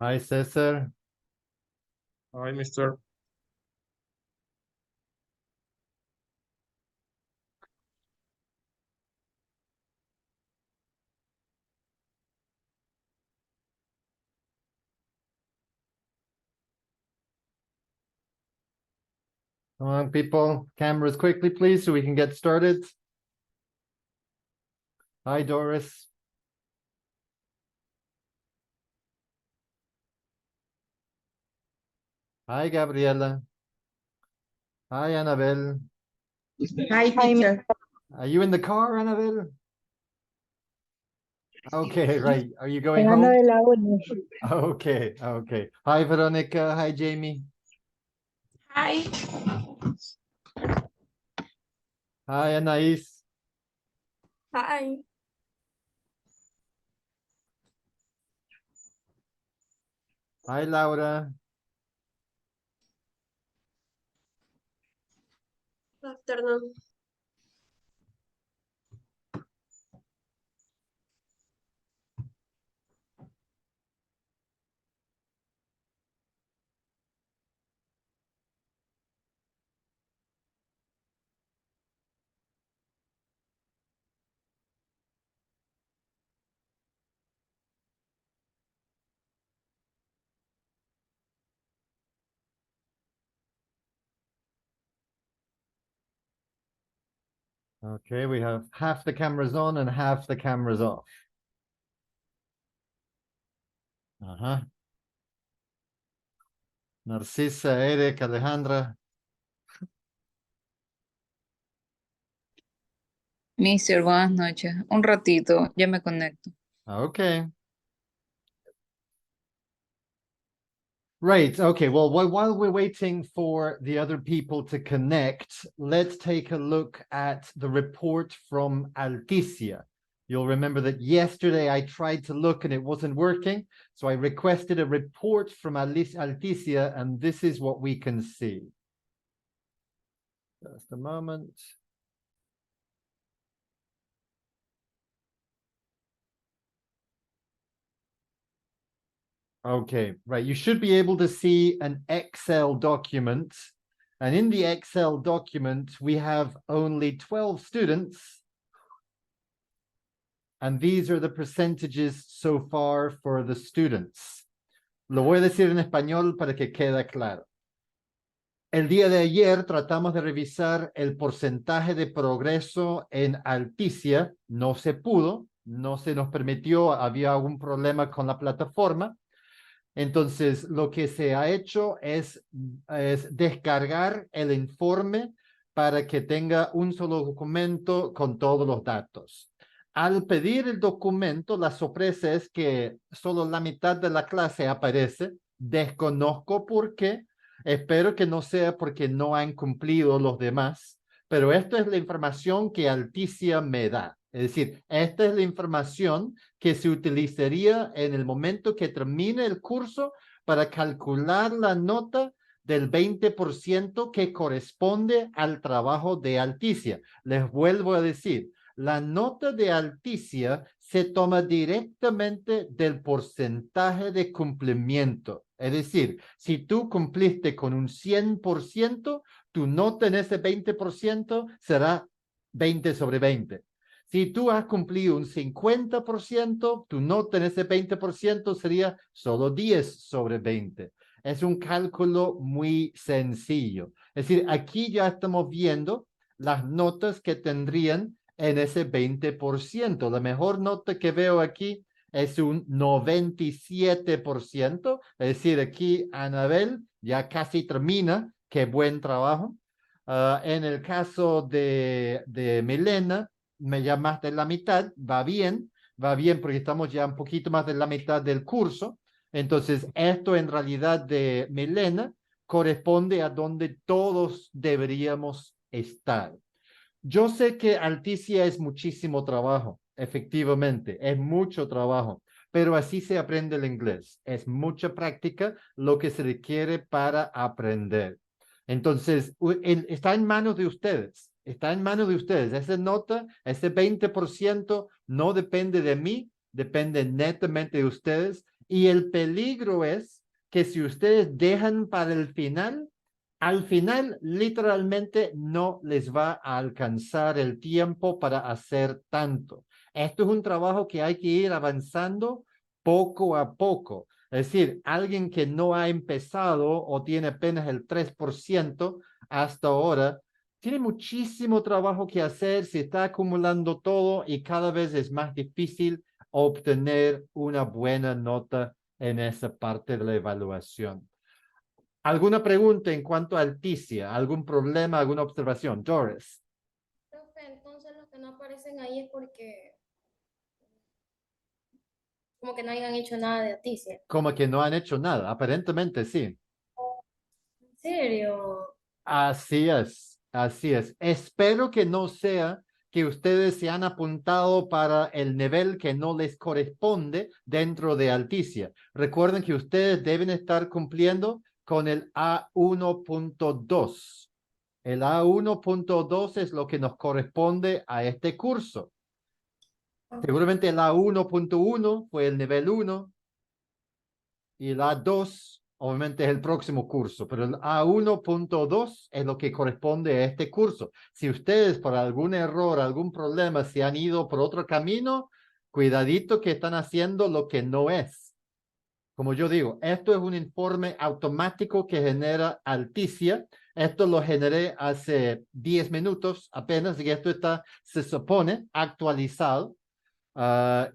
Hi, César. Hi, mister. Come on, people. Cameras quickly, please, so we can get started. Hi, Doris. Hi, Gabriela. Hi, Annabelle. Hi, teacher. Are you in the car, Annabelle? Okay, right. Are you going Llegando home? de la uni. Okay, okay. Hi, Veronica. Hi, Jamie. Hi. Hi, Anais. Hi. Hi, Laura. Good afternoon. Okay, we have half the cameras on and half the cameras off. Narcisa, Eric, Alejandra. Mister, buenas noches. Un ratito, ya me conecto. Okay. Right. Okay. Well, while we're waiting for the other people to connect, let's take a look at the report from Alticia. You'll remember that yesterday I tried to look and it wasn't working. So I requested a report from Alticia, and this is what we can see. Just a moment. Okay, right. You should be able to see an Excel document. And in the Excel document, we have only 12 students. And these are the percentages so far for the students. Lo voy a decir en español para que quede claro. El día de ayer tratamos de revisar el porcentaje de progreso en Alticia. No se pudo, no se nos permitió, había algún problema con la plataforma. Entonces, lo que se ha hecho es descargar el informe para que tenga un solo documento con todos los datos. Al pedir el documento, la sorpresa es que solo la mitad de la clase aparece. Desconozco por qué. Espero que no sea porque no han cumplido los demás, pero esta es la información que Alticia me da. Es decir, esta es la información que se utilizaría en el momento que termine el curso para calcular la nota del 20% que corresponde al trabajo de Alticia. Les vuelvo a decir, la nota de Alticia se toma directamente del porcentaje de cumplimiento. Es decir, si tú cumpliste con un 100%, tu nota en ese 20% será 20 sobre 20. Si tú has cumplido un 50%, tu nota en ese 20% sería solo 10 sobre 20. Es un cálculo muy sencillo. Es decir, aquí ya estamos viendo las notas que tendrían en ese 20%. La mejor nota que veo aquí es un 97%. Es decir, aquí Anabel ya casi termina. Qué buen trabajo. En el caso de Milena, ya más de la mitad, va bien porque estamos ya un poquito más de la mitad del curso. Entonces, esto en realidad de Milena corresponde a donde todos deberíamos estar. Yo sé que Alticia es muchísimo trabajo, efectivamente, es mucho trabajo, pero así se aprende el inglés. Es mucha práctica lo que se requiere para aprender. Entonces, está en manos de ustedes, está en manos de ustedes. Esa nota, ese 20% no depende de mí, depende netamente de ustedes. Y el peligro es que si ustedes dejan para el final, al final literalmente no les va a alcanzar el tiempo para hacer tanto. Esto es un trabajo que hay que ir avanzando poco a poco. Es decir, alguien que no ha empezado o tiene apenas el 3% hasta ahora, tiene muchísimo trabajo que hacer, se está acumulando todo y cada vez es más difícil obtener una buena nota en esa parte de la evaluación. ¿Alguna pregunta en cuanto a Alticia? ¿Algún problema, alguna observación? Doris. Profe, entonces los que no aparecen ahí es porque como que no hayan hecho nada de noticia. Como que no han hecho nada, aparentemente sí. ¿En serio? Así es, así es. Espero que no sea que ustedes se han apuntado para el nivel que no les corresponde dentro de Alticia. Recuerden que ustedes deben estar cumpliendo con el A1.2. El A1.2 es lo que nos corresponde a este curso. Seguramente el A1.1 fue el nivel 1 y el A2 obviamente es el próximo curso, pero el A1.2 es lo que corresponde a este curso. Si ustedes por algún error, algún problema se han ido por otro camino, cuidadito que están haciendo lo que no es. Como yo digo, esto es un informe automático que genera Alticia. Esto lo generé hace 10 minutos apenas y esto está, se supone, actualizado.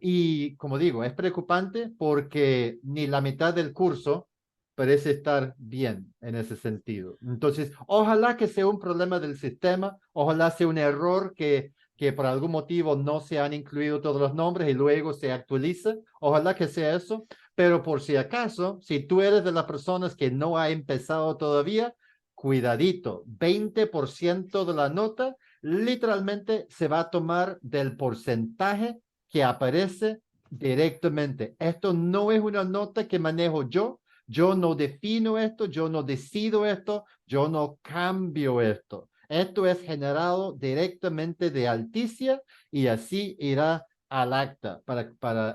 Y como digo, es preocupante porque ni la mitad del curso parece estar bien en ese sentido. Entonces, ojalá que sea un problema del sistema, ojalá sea un error que por algún motivo no se han incluido todos los nombres y luego se actualiza. Ojalá que sea eso, pero por si acaso, si tú eres de las personas que no ha empezado todavía, cuidadito, 20% de la nota literalmente se va a tomar del porcentaje que aparece directamente. Esto no es una nota que manejo yo. Yo no defino esto, yo no decido esto, yo no cambio esto. Esto es generado directamente de Alticia y así irá al acta para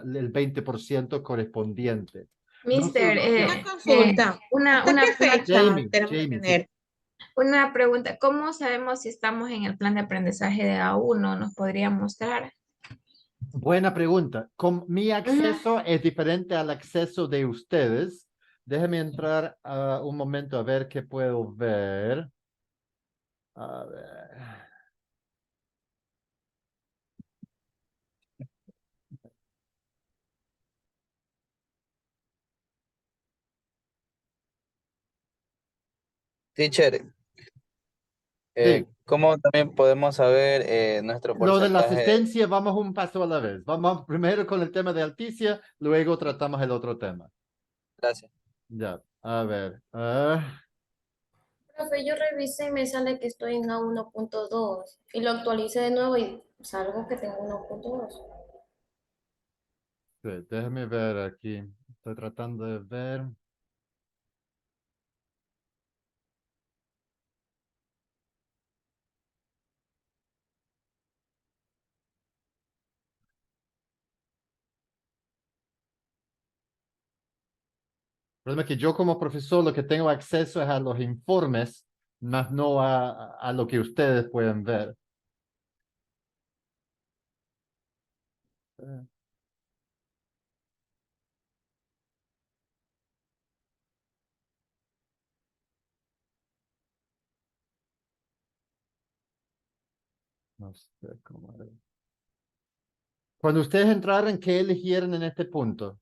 el 20% correspondiente. No se Mister, olviden. una consulta. ¿Hasta qué fecha Jamie, tenemos que Jamie, sí. tener? Una pregunta, ¿cómo sabemos si estamos en el plan de aprendizaje de A1? ¿Nos podría mostrar? Buena pregunta. Mi Ujú. acceso es diferente al acceso de ustedes. Déjenme entrar un momento a ver qué puedo ver. A ver. Teacher, Sí, ¿cómo también podemos saber nuestro lo de la porcentaje? asistencia, vamos un paso a la vez. Vamos primero con el tema de Alticia, luego tratamos el otro tema. Gracias. Ya, a ver. Profe, yo revisé y me sale que estoy en A1.2 y lo actualicé de nuevo y salgo que tengo 1.2. Sí, déjeme ver aquí. Estoy tratando de ver. El problema es que yo como profesor lo que tengo acceso es a los informes, más no a lo que ustedes pueden ver. Eh, No sé cómo era. Cuando ustedes entraron, ¿qué eligieron en este punto?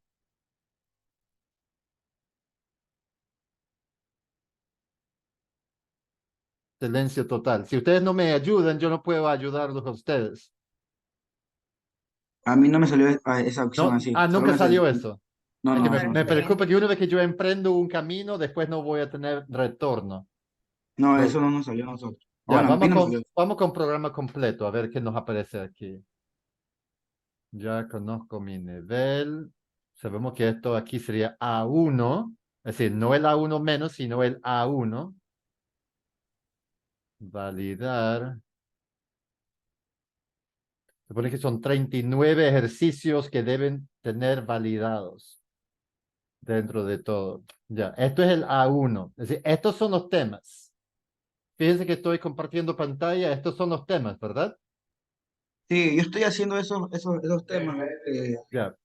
Silencio total. Si ustedes no me ayudan, yo no puedo ayudarlos a ustedes. A mí no me salió esa opción No, así. Solo nunca me salió. salió eso. No, Es que no, Bueno, eso no me está salió. bien. preocupa que una vez que yo emprendo un camino, después no voy a tener retorno. No, So, eso no nos salió a nosotros. ya, Bueno, a mí no me salió. vamos con programa completo, a ver qué nos aparece aquí. Ya conozco mi nivel. Sabemos que esto aquí sería A1, es decir, no el A1 menos, sino el A1. Validar. Se supone que son 39 ejercicios que deben tener validados. dentro de todo. Ya, esto es el A1. Es decir, estos son los temas. Fíjense que estoy compartiendo pantalla. Estos son los temas, ¿verdad? Sí, yo estoy haciendo esos temas. Ya.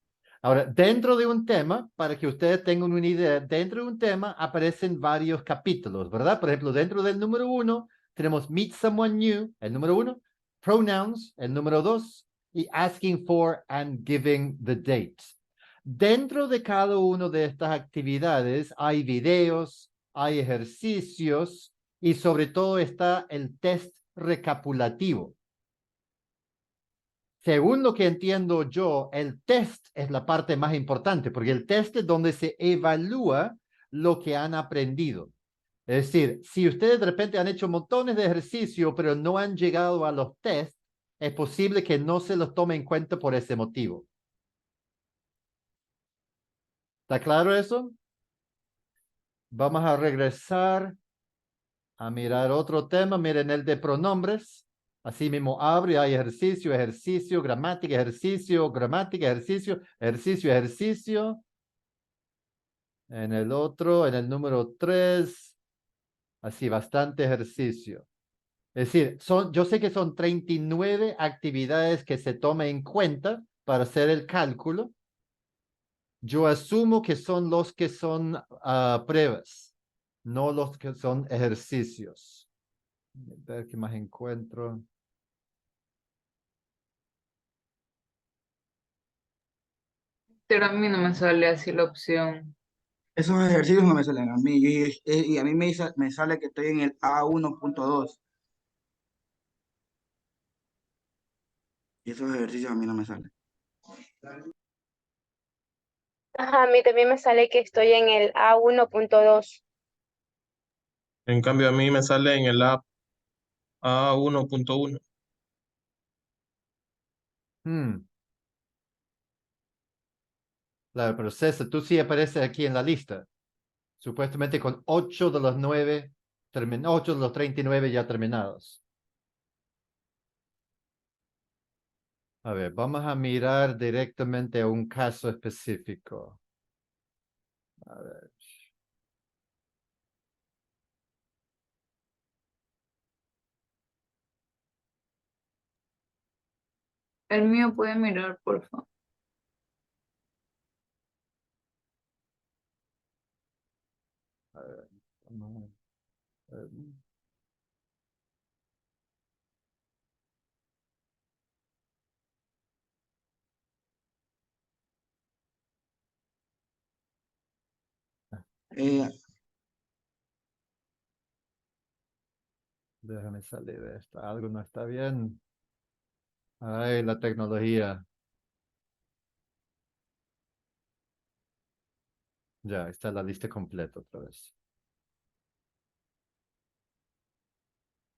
Ahora, dentro de un tema, para que ustedes tengan una idea, dentro de un tema aparecen varios capítulos, ¿verdad? Por ejemplo, dentro del número 1 tenemos Meet Someone New, el número 1, Pronouns, el número 2, y Asking for and Giving the Date. Dentro de cada una de estas actividades hay videos, hay ejercicios y sobre todo está el test recapitulativo. Según lo que entiendo yo, el test es la parte más importante, porque el test es donde se evalúa lo que han aprendido. Es decir, si ustedes de repente han hecho montones de ejercicio, pero no han llegado a los test, es posible que no se los tome en cuenta por ese motivo. ¿Está claro eso? Vamos a regresar a mirar otro tema. Miren el de pronombres. Así mismo abro y hay ejercicio, ejercicio, gramática, ejercicio, gramática, ejercicio, ejercicio, ejercicio. En el otro, en el número 3, así bastante ejercicio. Es decir, yo sé que son 39 actividades que se toman en cuenta para hacer el cálculo. Yo asumo que son los que son pruebas, no los que son ejercicios. A ver qué más encuentro. Pero a mí no me sale así la opción. Esos ejercicios no me salen a mí. Y a mí me sale que estoy en el A1.2. Y esos ejercicios a mí no me salen. Ajá, a mí también me sale que estoy en el A1.2. En cambio, a mí me sale en el app A1.1. Claro, pero César, tú sí apareces aquí en la lista. Supuestamente con 8 de los 9, 8 de los 39 ya terminados. A ver, vamos a mirar directamente a un caso específico. A ver. El mío puede mirar, por favor. A ver, vamos a ver. Eh, Déjame salir de esta. Algo no está bien. Ay, la tecnología. Ya, está la lista completa otra vez.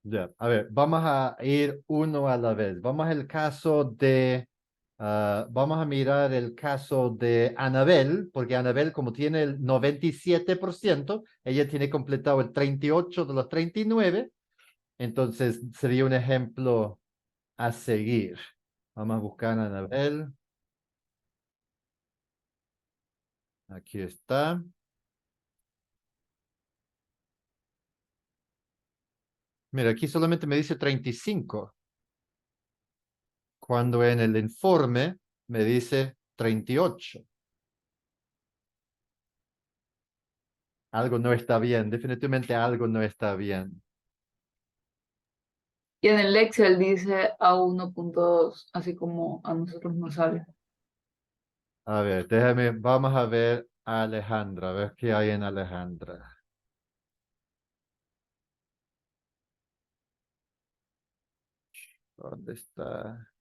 Ya, a ver, vamos a ir uno a la vez. Vamos al caso de, vamos a mirar el caso de Anabel, porque Anabel, como tiene el 97%, ella tiene completado el 38 de los 39, entonces sería un ejemplo a seguir. Vamos a buscar a Anabel. Aquí está. Mira, aquí solamente me dice 35, cuando en el informe me dice 38. Algo no está bien, definitivamente algo no está bien. Y en el Excel dice A1.2, así como a nosotros nos sale. A ver, déjame, vamos a ver a Alejandra, a ver qué hay en Alejandra. ¿Dónde está?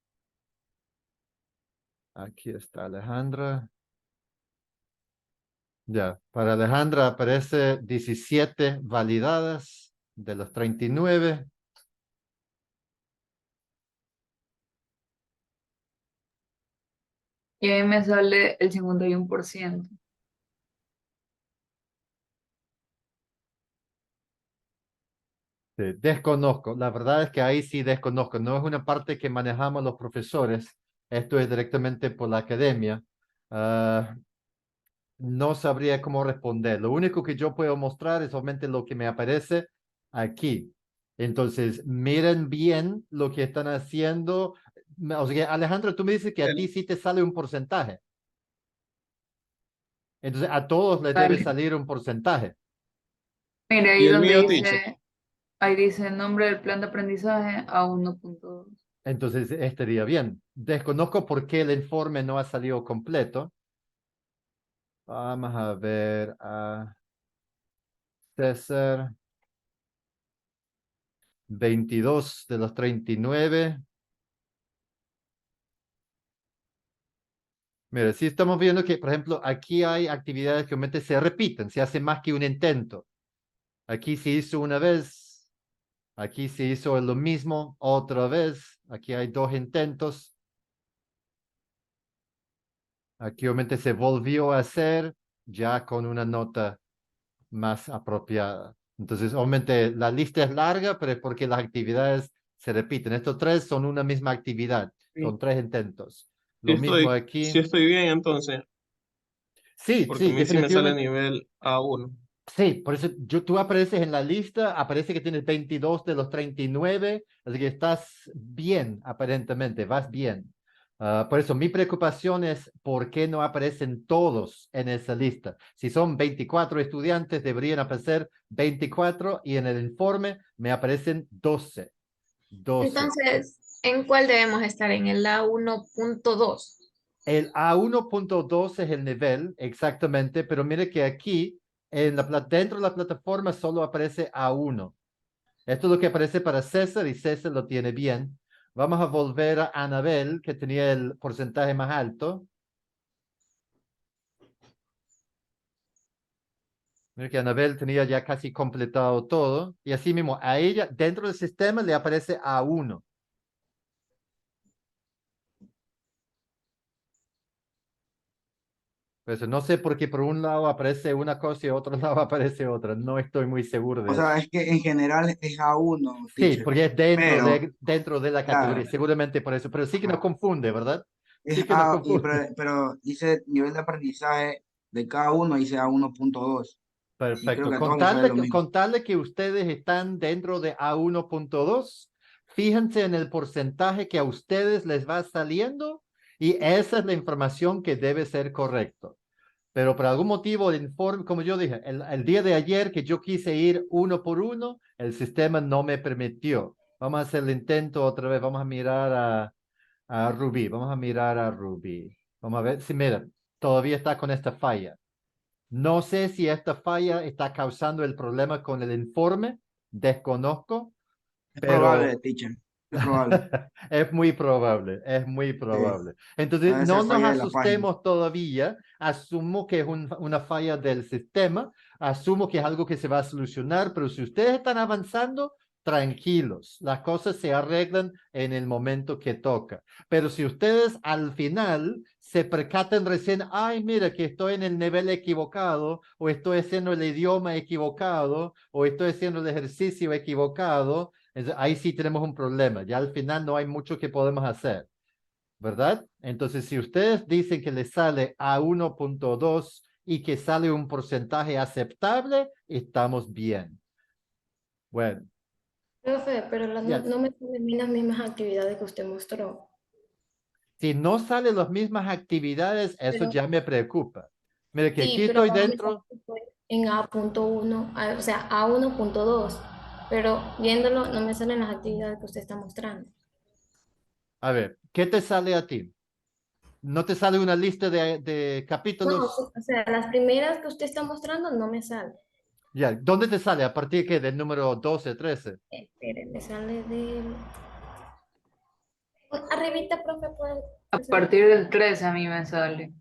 Aquí está Alejandra. Ya, para Alejandra aparece 17 validadas de los 39. Y a mí me sale el 51%. Sí, desconozco, la verdad es que ahí sí desconozco. No es una parte que manejamos los profesores. Esto es directamente por la academia. Ah, no sabría cómo responder. Lo único que yo puedo mostrar es solamente lo que me aparece aquí. Entonces, miren bien lo que están haciendo. O sea, Alejandro, tú me dices que a ti El, sí te sale un porcentaje. Entonces, a todos les debe Vale. salir un porcentaje. Mire, y ahí el donde mío, teacher. ahí dice nombre del plan de aprendizaje a 1.2. Entonces, estaría bien. Desconozco por qué el informe no ha salido completo. Vamos a ver a César. 22 de los 39. Mira, si estamos viendo que, por ejemplo, aquí hay actividades que obviamente se repiten, se hace más que un intento. Aquí se hizo una vez, aquí se hizo lo mismo otra vez, aquí hay 2 intentos. Aquí obviamente se volvió a hacer ya con una nota más apropiada. Entonces, obviamente la lista es larga, pero es porque las actividades se repiten. Estos 3 son una misma actividad, Sí, son 3 intentos. Lo mismo sí aquí. estoy bien entonces, Sí, porque a sí, mí sí me sale definitivamente. nivel A1. Sí, por eso tú apareces en la lista, aparece que tienes 22 de los 39, así que estás bien, aparentemente, vas bien. Por eso mi preocupación es por qué no aparecen todos en esa lista. Si son 24 estudiantes, deberían aparecer 24 y en el informe me aparecen 12. 12. Entonces, ¿en cuál debemos estar? En el A1.2. El A1.2 es el nivel, exactamente, pero mire que aquí, dentro de la plataforma, solo aparece A1. Esto es lo que aparece para César y César lo tiene bien. Vamos a volver a Anabel, que tenía el porcentaje más alto. Mira que Anabel tenía ya casi completado todo. Y así mismo, a ella, dentro del sistema, le aparece A1. Pues no sé por qué por un lado aparece una cosa y otro lado aparece otra. No estoy muy seguro O de eso. sea, es que en general es A1, Sí, teacher, porque es pero, dentro de la categoría, claro, seguramente por eso, pero sí que nos ajá, confunde, ¿verdad? es Sí que nos confunde. pero dice nivel de aprendizaje de cada uno, dice A1.2, y creo Perfecto. que a todos les sale lo mismo. Contarle que ustedes están dentro de A1.2, fíjense en el porcentaje que a ustedes les va saliendo y esa es la información que debe ser correcto. Pero por algún motivo el informe, como yo dije, el día de ayer que yo quise ir uno por uno, el sistema no me permitió. Vamos a hacer el intento otra vez. Vamos a mirar a Ruby. Vamos a mirar a Ruby. Vamos a ver si, mira, todavía está con esta falla. No sé si esta falla está causando el problema con el informe. Desconozco, Es probable, pero teacher, es probable. es muy probable, es muy Sí, probable. Entonces, puede ser no nos falla de la página. asustemos todavía. Asumo que es una falla del sistema. Asumo que es algo que se va a solucionar, pero si ustedes están avanzando, tranquilos. Las cosas se arreglan en el momento que toca. Pero si ustedes al final se percatan recién, ay, mira que estoy en el nivel equivocado, o estoy haciendo el idioma equivocado, o estoy haciendo el ejercicio equivocado, ahí sí tenemos un problema. Ya al final no hay mucho que podemos hacer, ¿verdad? Entonces, si ustedes dicen que les sale a 1.2 y que sale un porcentaje aceptable, estamos bien. Bueno, Profe, pero ya. no me salen a mí las mismas actividades que usted mostró. Si no salen las mismas actividades, eso Pero ya me preocupa. Mire que aquí sí, pero estoy ahora me sale dentro. que estoy en A.1, o sea, A1.2, pero viéndolo no me salen las actividades que usted está mostrando. A ver, ¿qué te sale a ti? ¿No te sale una lista de No, capítulos? o sea, las primeras que usted está mostrando no me salen. Ya, ¿dónde te sale? ¿A partir que del número 12, 13? Espere, me sale de... Arribita, profe, A puede salir. partir del 13 a mí me sale.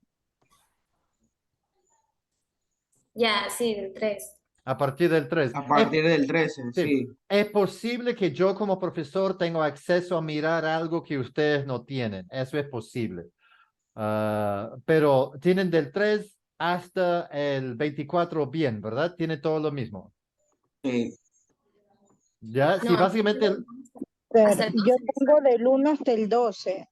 Ya, sí, del 3. A partir del 3. A partir del 13, Sí, sí. es posible que yo como profesor tenga acceso a mirar algo que ustedes no tienen. Eso es posible. Pero tienen del 3 hasta el 24 bien, ¿verdad? Tiene todo lo mismo. Sí. Ya, sí, No, básicamente, hasta el Yo 12 me tengo sale. del 1 hasta el 12.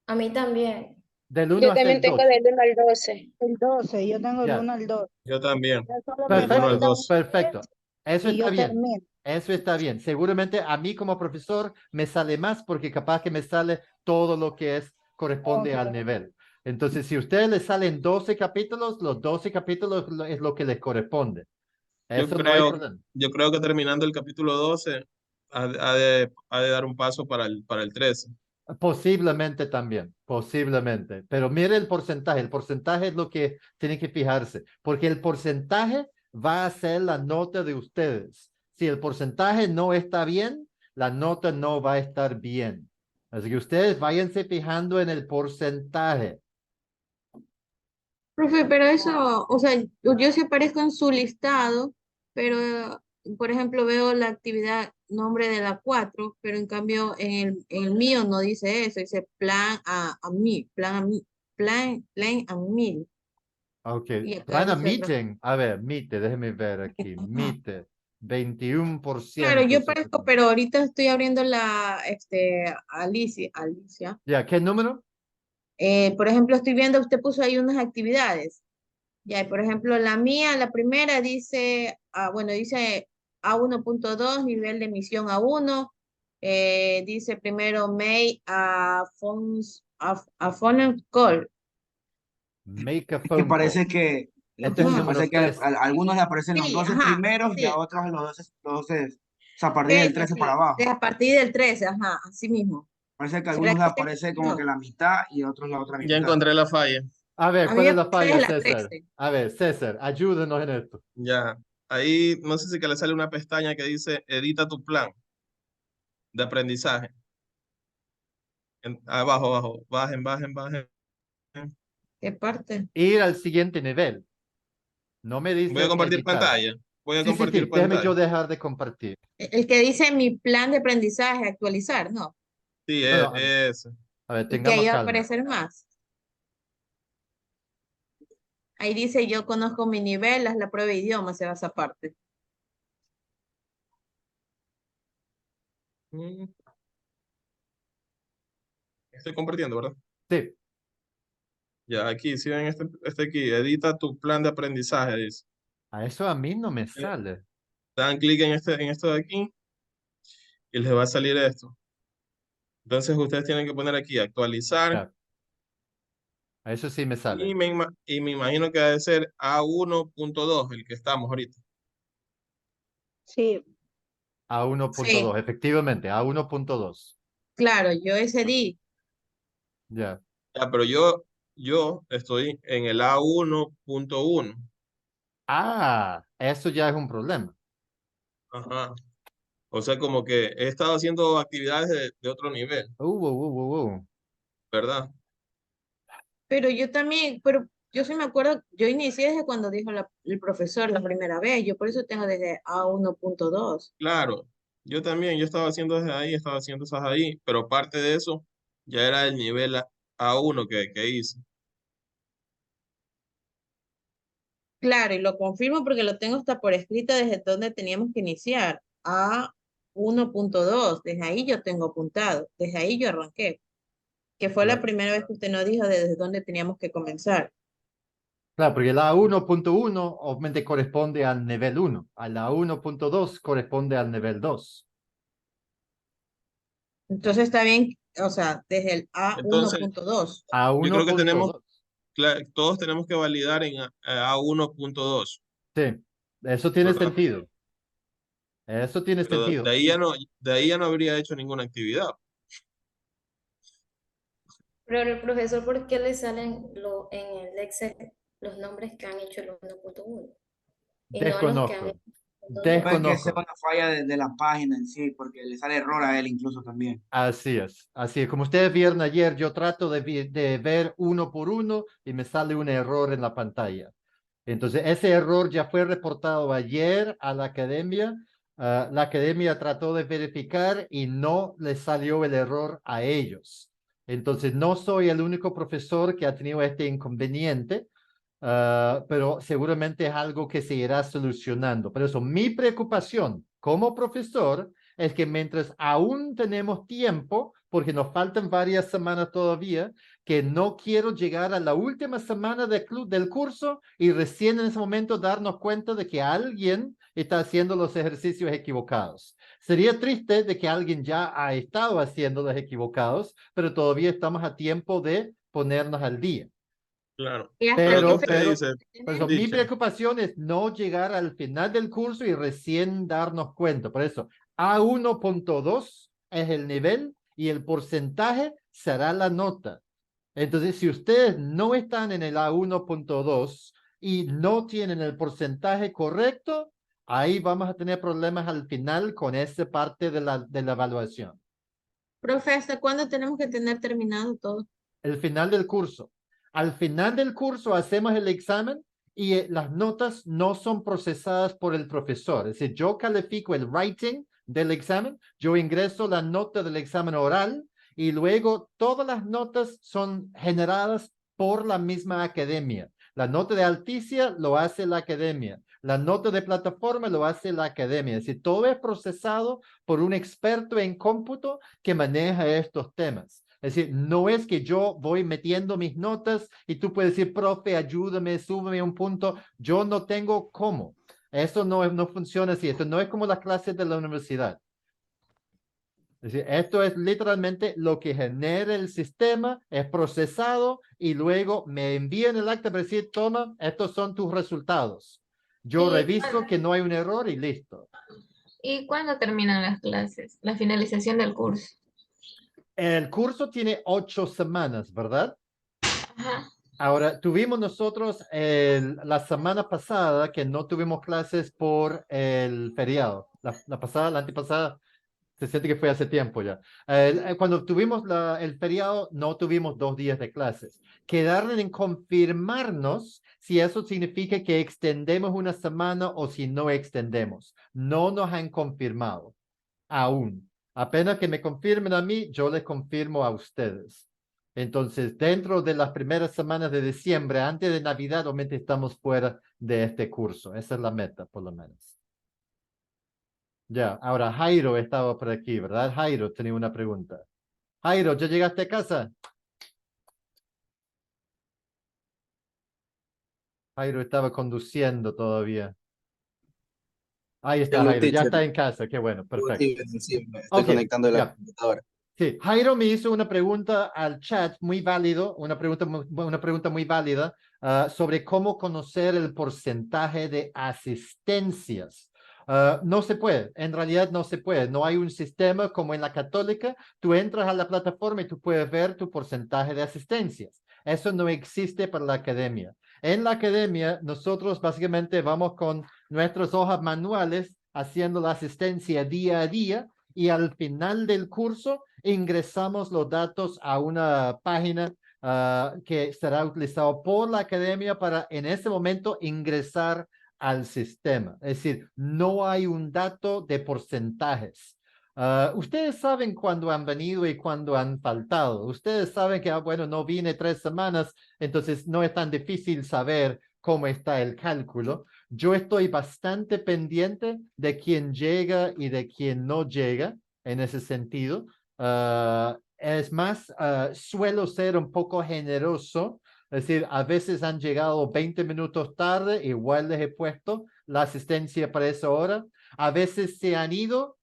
A mí también. Del 1 Yo hasta también el tengo 12. del 1 al 12. El 12, yo tengo el Ya. 1 al 2. Yo también, Ya solo me del 1 al Perfecto, falta 2. perfecto. Eso y está yo bien. termino. Eso está bien. Seguramente a mí como profesor me sale más porque capaz que me sale todo lo que es corresponde Ok. al nivel. Entonces, si a ustedes les salen 12 capítulos, los 12 capítulos es lo que les corresponde. Yo Eso no hay creo, problema. yo creo que terminando el capítulo 12 ha de dar un paso para el 13. Posiblemente también, posiblemente. Pero mire el porcentaje es lo que tienen que fijarse, porque el porcentaje va a ser la nota de ustedes. Si el porcentaje no está bien, la nota no va a estar bien. Así que ustedes váyanse fijando en el porcentaje. Profe, pero eso, o sea, yo sí aparezco en su listado, pero, por ejemplo, veo la actividad nombre de la 4, pero en cambio en el mío no dice eso, dice plan a mí. Ok, Y acá plan a dice otra. meeting. A ver, mite, déjeme ver aquí. Ajá. Mite, Claro, 21%. yo aparezco, pero ahorita estoy abriendo Alicia. Ya, ¿qué número? Por ejemplo, estoy viendo, usted puso ahí unas actividades. Ya, y por ejemplo, la mía, la primera dice, bueno, dice A1.2, nivel de emisión A1. Dice primero, May a phone call. Make a Es que phone call. parece que, Este es el Ajá. número parece que 3. a algunos le aparecen los Sí, 12 ajá, primeros y a sí. otros los 12, o sea, a partir del Ese 13 para sí, abajo. a partir del 13, ajá, así mismo. Parece que a ¿Será algunos le que tengo aparece como yo? que la mitad y a otros la otra Ya mitad. encontré la falla. A ver, A mí ¿cuál me es la parece falla, es la César? 13. A ver, César, ayúdenos en esto. Ya. Ahí no sé si que le sale una pestaña que dice edita tu plan de aprendizaje. Abajo, abajo. Bajen. ¿Qué parte? Ir al siguiente nivel. No me Voy a dice compartir editar. pantalla. Voy a Sí, sí, sí. compartir Déjeme yo pantalla. dejar de compartir. El que dice mi plan de aprendizaje, actualizar, ¿no? Sí, Bueno, es. a ver, Y que ahí tengamos va a calma. aparecer más. Ahí dice yo conozco mi nivel, haz la prueba de idioma, se va a esa parte. Mm, Estoy compartiendo, ¿verdad? Sí, Ya, aquí, si ven este aquí, edita tu plan de aprendizaje, dice. a eso a mí no me Eh, sale. Dan clic en esto de aquí y les va a salir esto. Entonces ustedes tienen que poner aquí actualizar Ya, a eso sí me sale. y me imagino que debe ser A1.2 el que estamos ahorita. Sí, A Sí, 1.2, efectivamente, a 1.2. claro, yo ese di. Ya. Ya, pero yo estoy en el A1.1. Ah, eso ya es un problema. Ajá. O sea, como que he estado haciendo actividades de otro nivel, Uh. ¿verdad? Pero yo también, pero yo sí me acuerdo, yo inicié desde cuando dijo el profesor la primera vez, yo por eso tengo desde A1.2. Claro, yo también, yo estaba haciendo desde ahí, estaba haciendo esas ahí, pero parte de eso ya era el nivel A1 que hice. Claro, y lo confirmo porque lo tengo hasta por escrito desde donde teníamos que iniciar, A1.2, desde ahí yo tengo apuntado, desde ahí yo arranqué, que fue la Claro, primera vez que usted nos dijo desde dónde teníamos que comenzar. claro, porque la 1.1 obviamente corresponde al nivel 1. A la 1.2 corresponde al nivel 2. Entonces está bien, o sea, desde el Entonces, A1.2. A yo creo que 1.2. todos tenemos que validar en A1.2, Sí, eso tiene ¿verdad? sentido. Eso tiene Pero sentido. de ahí ya no habría hecho ninguna actividad. Pero el profesor, ¿por qué le salen en el Excel los nombres que han hecho el 1.1 y no los que han Desconozco. hecho el 1.2? Puede que sea Desconozco. una falla de la página en sí, porque le sale error a él incluso también. Así es, así es. Como ustedes vieron ayer, yo trato de ver uno por uno y me sale un error en la pantalla. Entonces, ese error ya fue reportado ayer a la academia. La academia trató de verificar y no le salió el error a ellos. Entonces, no soy el único profesor que ha tenido este inconveniente, pero seguramente es algo que se irá solucionando. Por eso, mi preocupación como profesor es que mientras aún tenemos tiempo, porque nos faltan varias semanas todavía, que no quiero llegar a la última semana del curso y recién en ese momento darnos cuenta de que alguien está haciendo los ejercicios equivocados. Sería triste de que alguien ya ha estado haciendo los equivocados, pero todavía estamos a tiempo de ponernos al día. Claro. ¿Y hasta Pero qué que fecha usted dice, Por eso, mi preocupación es no llegar al final del curso y recién darnos cuenta. Por eso, A1.2 es el nivel y el porcentaje será la nota. Entonces, si ustedes no están en el A1.2 y no tienen el porcentaje correcto, ahí vamos a tener problemas al final con esa parte de la evaluación. Profe, ¿hasta cuándo tenemos que tener terminado todo? El final del curso. Al final del curso hacemos el examen y las notas no son procesadas por el profesor. Es decir, yo califico el writing del examen, yo ingreso la nota del examen oral y luego todas las notas son generadas por la misma academia. La nota de Alticia lo hace la academia. La nota de plataforma lo hace la academia. Es decir, todo es procesado por un experto en cómputo que maneja estos temas. Es decir, no es que yo voy metiendo mis notas y tú puedes decir, profe, ayúdame, súbeme un punto. Yo no tengo cómo. Eso no funciona así. Esto no es como las clases de la universidad. Es decir, esto es literalmente lo que genera el sistema, es procesado y luego me envían el acta para decir, toma, estos son tus resultados. Yo reviso que no hay un error y listo. ¿Y cuándo terminan las clases? La finalización del curso. El curso tiene 8 semanas, ¿verdad? Ajá. Ahora, tuvimos nosotros la semana pasada que no tuvimos clases por el feriado. La antepasada, se siente que fue hace tiempo ya. Cuando tuvimos el feriado, no tuvimos 2 días de clases. Quedaron en confirmarnos si eso significa que extendemos una semana o si no extendemos. No nos han confirmado aún. Apenas que me confirmen a mí, yo les confirmo a ustedes. Entonces, dentro de las primeras semanas de diciembre, antes de Navidad, obviamente estamos fuera de este curso. Esa es la meta, por lo menos. Ya, ahora Jairo estaba por aquí, ¿verdad? Jairo tenía una pregunta. Jairo, ¿ya llegaste a casa? Jairo estaba conduciendo todavía. Ahí está Hello, Jairo, ya teacher. está en casa, qué bueno, perfecto. Sí, me estoy Ok, conectando a la ya. computadora. Sí, Jairo me hizo una pregunta al chat muy válido, una pregunta muy válida sobre cómo conocer el porcentaje de asistencias. No se puede, en realidad no se puede. No hay un sistema como en la católica. Tú entras a la plataforma y tú puedes ver tu porcentaje de asistencias. Eso no existe para la academia. En la academia, nosotros básicamente vamos con nuestras hojas manuales haciendo la asistencia día a día y al final del curso ingresamos los datos a una página que será utilizado por la academia para en ese momento ingresar al sistema. Es decir, no hay un dato de porcentajes. Ustedes saben cuándo han venido y cuándo han faltado. Ustedes saben que, bueno, no vine 3 semanas, entonces no es tan difícil saber cómo está el cálculo. Yo estoy bastante pendiente de quién llega y de quién no llega en ese sentido. Es más, suelo ser un poco generoso. Es decir, a veces han llegado 20 minutos tarde, igual les he puesto la asistencia para esa hora. A veces se han ido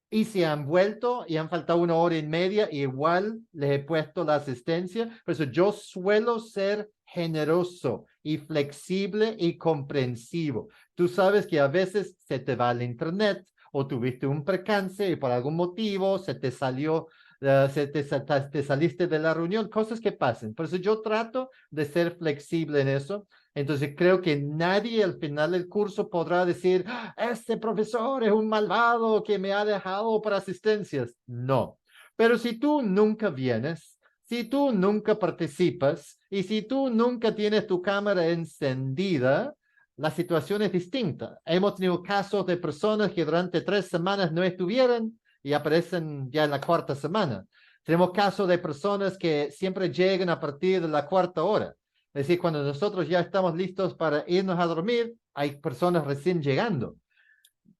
y se han vuelto y han faltado 1 hora y media, igual les he puesto la asistencia. Por eso yo suelo ser generoso y flexible y comprensivo. Tú sabes que a veces se te va el internet o tuviste un percance y por algún motivo se te salió, te saliste de la reunión, cosas que pasen. Por eso yo trato de ser flexible en eso. Entonces creo que nadie al final del curso podrá decir, este profesor es un malvado que me ha dejado para asistencias. No. Pero si tú nunca vienes, si tú nunca participas y si tú nunca tienes tu cámara encendida, la situación es distinta. Hemos tenido casos de personas que durante 3 semanas no estuvieron y aparecen ya en la 4ª semana. Tenemos casos de personas que siempre llegan a partir de la 4ª hora. Es decir, cuando nosotros ya estamos listos para irnos a dormir, hay personas recién llegando.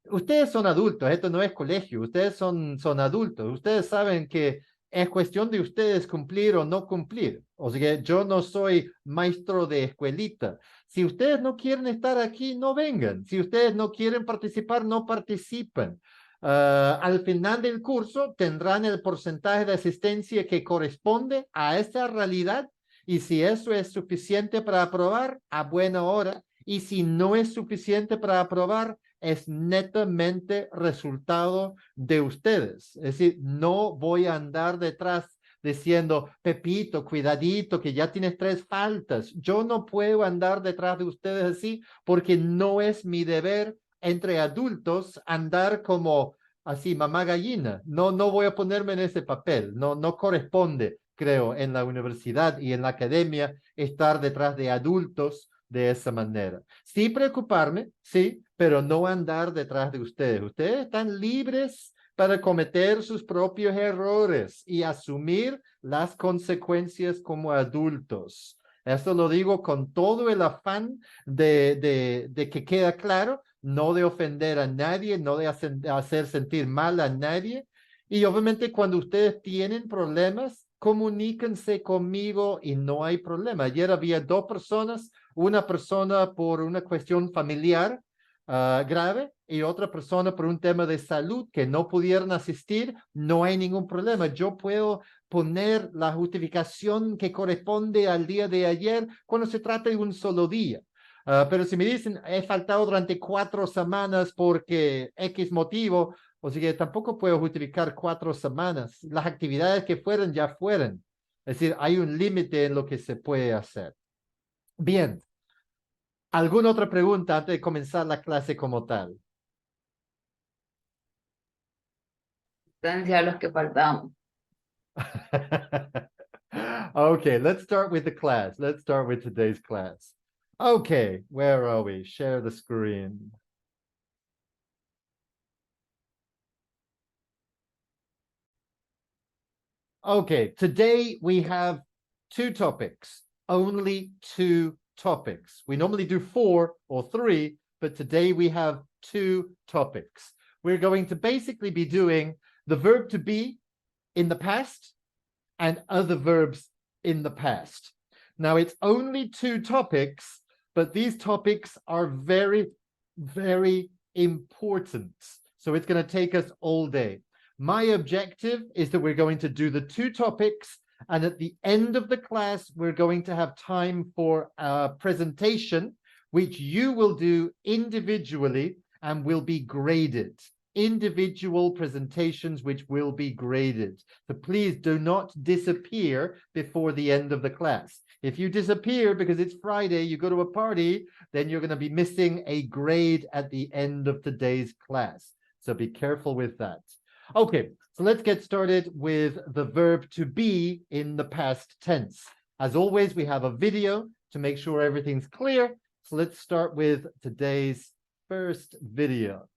Ustedes son adultos, esto no es colegio, ustedes son adultos. Ustedes saben que es cuestión de ustedes cumplir o no cumplir. O sea que yo no soy maestro de escuelita. Si ustedes no quieren estar aquí, no vengan. Si ustedes no quieren participar, no participen. Al final del curso tendrán el porcentaje de asistencia que corresponde a esa realidad, y si eso es suficiente para aprobar, a buena hora. Y si no es suficiente para aprobar, es netamente resultado de ustedes. Es decir, no voy a andar detrás diciendo, Pepito, cuidadito, que ya tienes 3 faltas. Yo no puedo andar detrás de ustedes así, porque no es mi deber entre adultos andar como así, mamá gallina. No, no voy a ponerme en ese papel. No, no corresponde, creo, en la universidad y en la academia estar detrás de adultos de esa manera. Sí preocuparme, sí, pero no andar detrás de ustedes. Ustedes están libres para cometer sus propios errores y asumir las consecuencias como adultos. Esto lo digo con todo el afán de que queda claro, no de ofender a nadie, no de hacer sentir mal a nadie. Y obviamente cuando ustedes tienen problemas, comuníquense conmigo y no hay problema. Ayer había 2 personas, una persona por una cuestión familiar grave y otra persona por un tema de salud que no pudieron asistir. No hay ningún problema. Yo puedo poner la justificación que corresponde al día de ayer cuando se trata de un solo día. Pero si me dicen, he faltado durante 4 semanas porque X motivo, o sea que tampoco puedo justificar 4 semanas. Las actividades que fueron ya fueron. Es decir, hay un límite en lo que se puede hacer. Bien. ¿Alguna otra pregunta antes de comenzar la clase como tal? Asistencia a los que faltamos. Okay, let's start with the class. Let's start with today's class. Okay, where are we? Share the screen. Okay, today we have 2 topics, only 2 topics. We normally do 4 or 3, but today we have 2 topics. We're going to basically be doing the verb to be in the past and other verbs in the past. Now, it's only 2 topics, but these topics are very, very important. So it's going to take us all day. My objective is that we're going to do the 2 topics, and at the end of the class, we're going to have time for a presentation, which you will do individually and will be graded. Individual presentations which will be graded. So please do not disappear before the end of the class. If you disappear because it's Friday, you go to a party, then you're going to be missing a grade at the end of today's class. So be careful with that. Okay, so let's get started with the verb to be in the past tense. As always, we have a video to make sure everything's clear. So let's start with today's first video.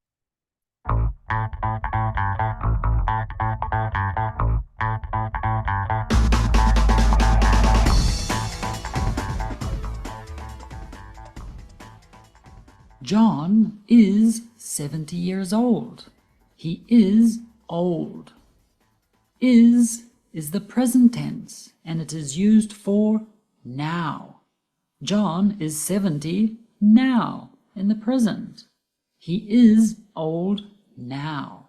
John is 70 years old. He is old. Is the present tense, and it is used for now. John is 70 now in the present. He is old now.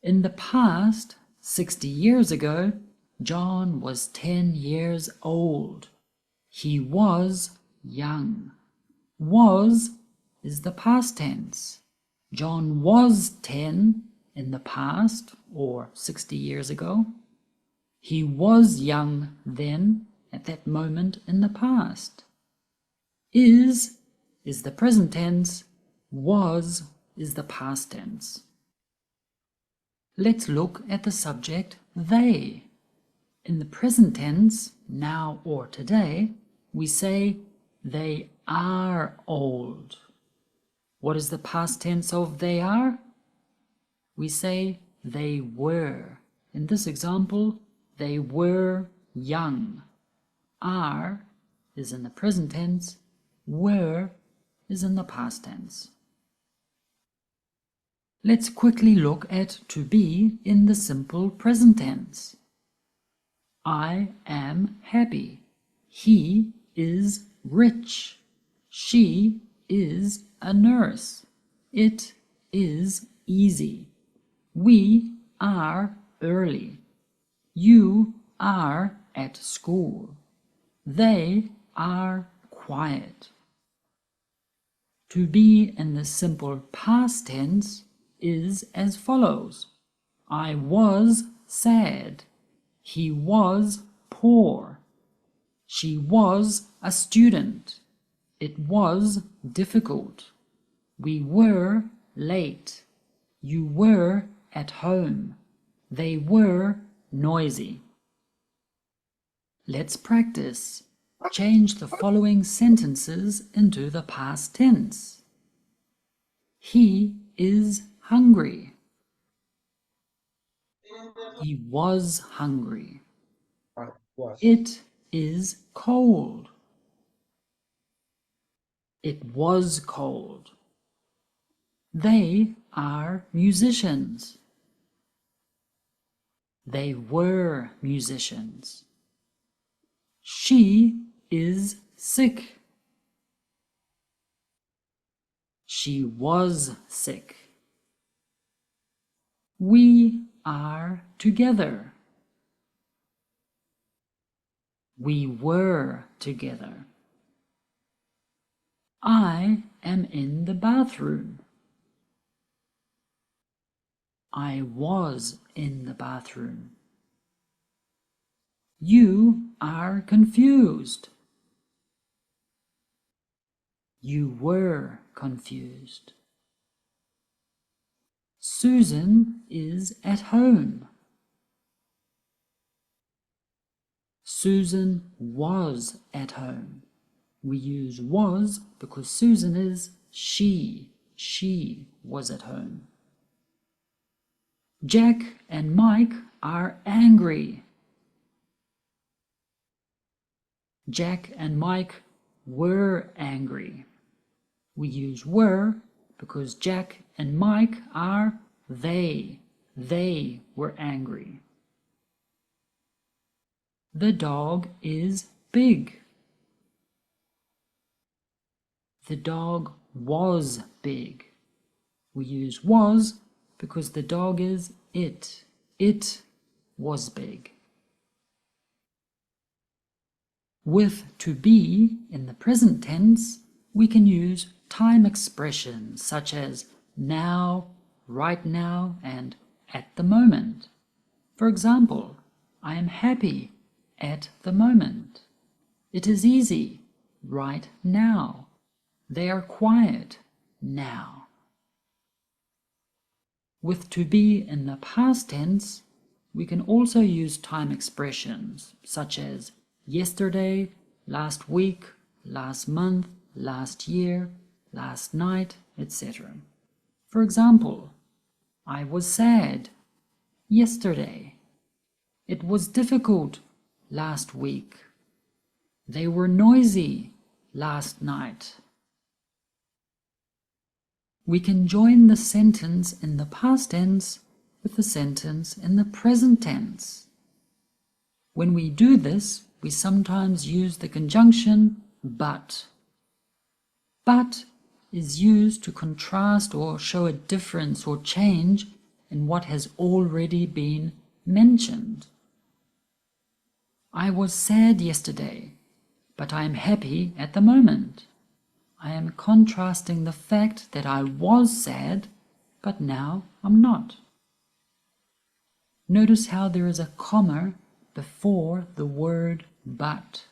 In the past, 60 years ago, John was 10 years old. He was young. Was is the past tense. John was 10 in the past, or 60 years ago. He was young then, at that moment in the past. Is the present tense. Was is the past tense. Let's look at the subject they. In the present tense, now or today, we say they are old. What is the past tense of they are? We say they were. In this example, they were young. Are is in the present tense, were is in the past tense. Let's quickly look at to be in the simple present tense. I am happy. He is rich. She is a nurse. It is easy. We are early. You are at school. They are quiet. To be in the simple past tense is as follows. I was sad. He was poor. She was a student. It was difficult. We were late. You were at home. They were noisy. Let's practice. Change the following sentences into the past tense. He is hungry. He was hungry. It is cold. It was cold. They are musicians. They were musicians. She is sick. She was sick. We are together. We were together. I am in the bathroom. I was in the bathroom. You are confused. You were confused. Susan is at home. Susan was at home. We use was because Susan is she. She was at home. Jack and Mike are angry. Jack and Mike were angry. We use were because Jack and Mike are they. They were angry. The dog is big. The dog was big. We use was because the dog is it. It was big. With to be in the present tense, we can use time expressions such as now, right now, and at the moment. For example, I am happy at the moment. It is easy right now. They are quiet now. With to be in the past tense, we can also use time expressions such as yesterday, last week, last month, last year, last night, etc. For example, I was sad yesterday. It was difficult last week. They were noisy last night. We can join the sentence in the past tense with the sentence in the present tense. When we do this, we sometimes use the conjunction but. But is used to contrast or show a difference or change in what has already been mentioned. I was sad yesterday, but I am happy at the moment. I am contrasting the fact that I was sad, but now I'm not. Notice how there is a comma before the word but.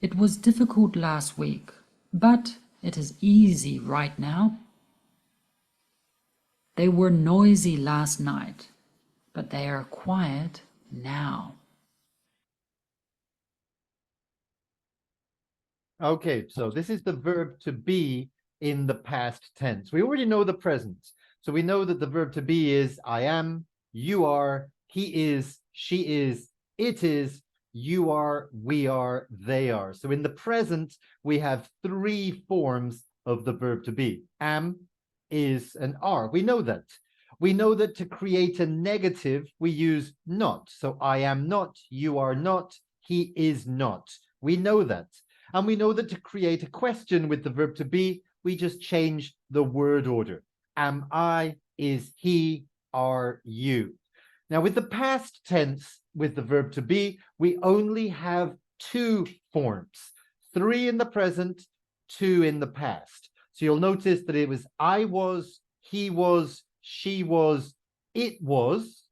It was difficult last week, but it is easy right now. They were noisy last night, but they are quiet now. Okay, so this is the verb to be in the past tense. We already know the present. So we know that the verb to be is I am, you are, he is, she is, it is, you are, we are, they are. So in the present, we have three forms of the verb to be. Am, is an R. We know that. We know that to create a negative, we use not. So I am not, you are not, he is not. We know that. And we know that to create a question with the verb to be, we just change the word order. Am I, is he, are you. Now with the past tense, with the verb to be, we only have two forms, 3 in the present, 2 in the past. So you'll notice that it was I was, he was, she was, it was,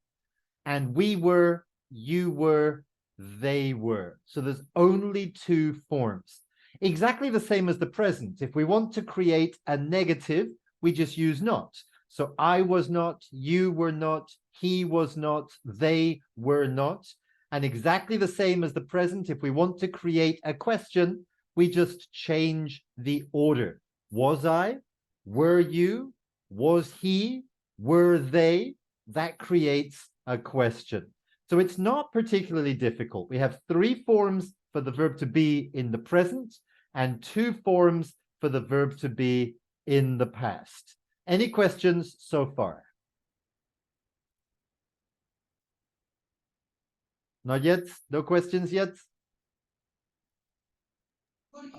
and we were, you were, they were. So there's only 2 forms. Exactly the same as the present. If we want to create a negative, we just use not. So I was not, you were not, he was not, they were not. And exactly the same as the present, if we want to create a question, we just change the order. Was I? Were you? Was he? Were they? That creates a question. So it's not particularly difficult. We have 3 forms for the verb to be in the present and 2 forms for the verb to be in the past. Any questions so far? Not yet? No questions yet?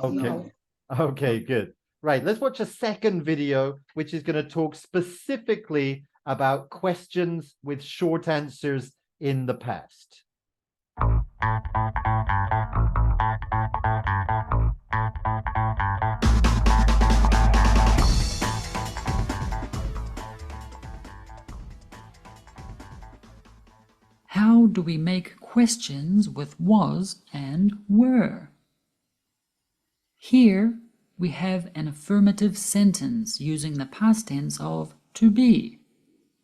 Okay. No. Okay, good. Right, let's watch a second video, which is going to talk specifically about questions with short answers in the past. How do we make questions with was and were? Here we have an affirmative sentence using the past tense of to be.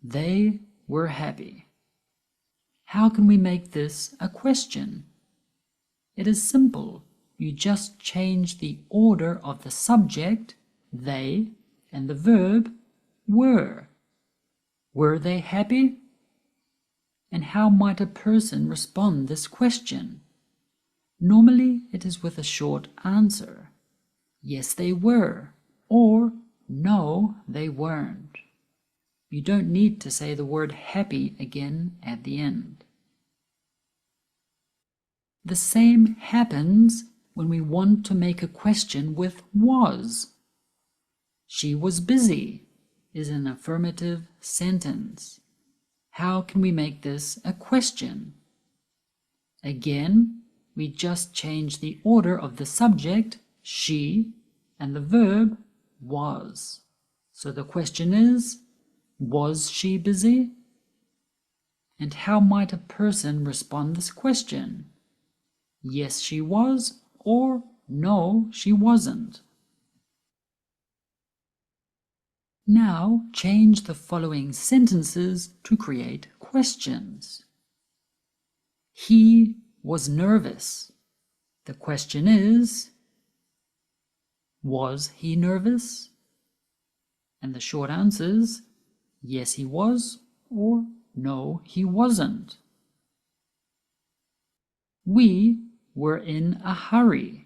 They were happy. How can we make this a question? It is simple. You just change the order of the subject, they, and the verb, were. Were they happy? And how might a person respond this question? Normally it is with a short answer. Yes, they were, or no, they weren't. You don't need to say the word happy again at the end. The same happens when we want to make a question with was. She was busy is an affirmative sentence. How can we make this a question? Again, we just change the order of the subject, she, and the verb, was. So the question is, was she busy? And how might a person respond this question? Yes, she was, or no, she wasn't. Now change the following sentences to create questions. He was nervous. The question is, was he nervous? And the short answers, yes he was, or no he wasn't. We were in a hurry.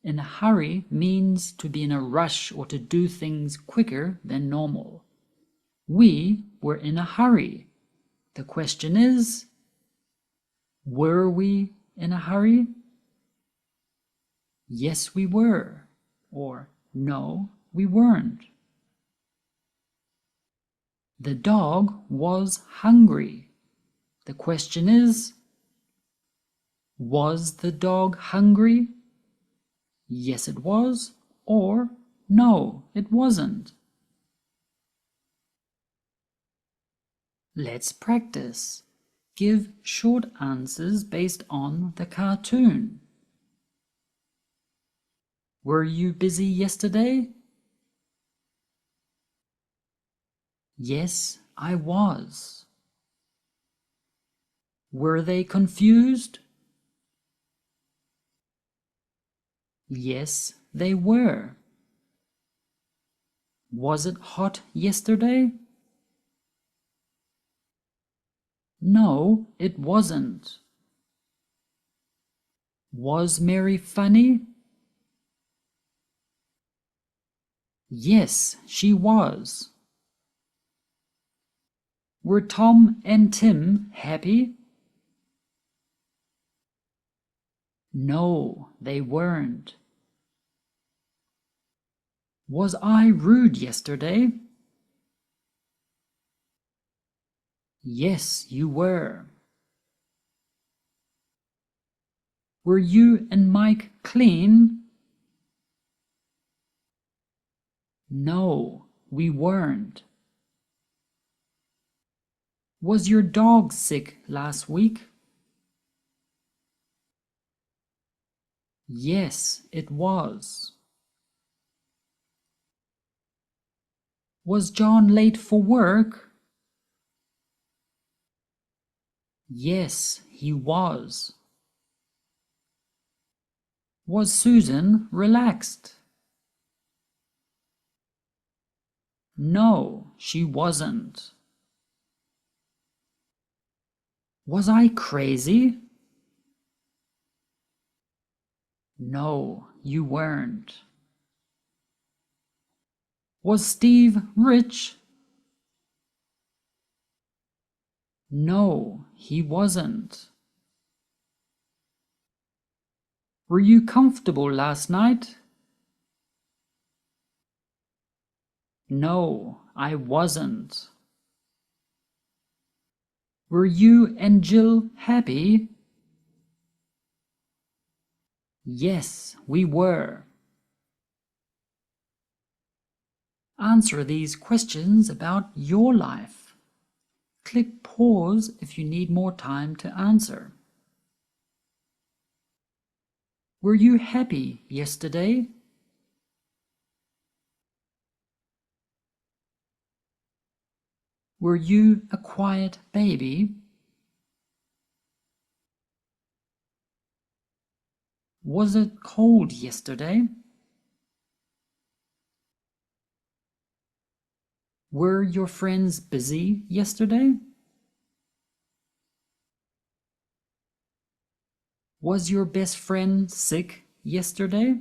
In a hurry means to be in a rush or to do things quicker than normal. We were in a hurry. The question is, were we in a hurry? Yes, we were, or no, we weren't. The dog was hungry. The question is, was the dog hungry? Yes, it was, or no, it wasn't. Let's practice. Give short answers based on the cartoon. Were you busy yesterday? Yes, I was. Were they confused? Yes, they were. Was it hot yesterday? No, it wasn't. Was Mary funny? Yes, she was. Were Tom and Tim happy? No, they weren't. Was I rude yesterday? Yes, you were. Were you and Mike clean? No, we weren't. Was your dog sick last week? Yes, it was. Was John late for work? Yes, he was. Was Susan relaxed? No, she wasn't. Was I crazy? No, you weren't. Was Steve rich? No, he wasn't. Were you comfortable last night? No, I wasn't. Were you and Jill happy? Yes, we were. Answer these questions about your life. Click pause if you need more time to answer. Were you happy yesterday? Were you a quiet baby? Was it cold yesterday? Were your friends busy yesterday? Was your best friend sick yesterday?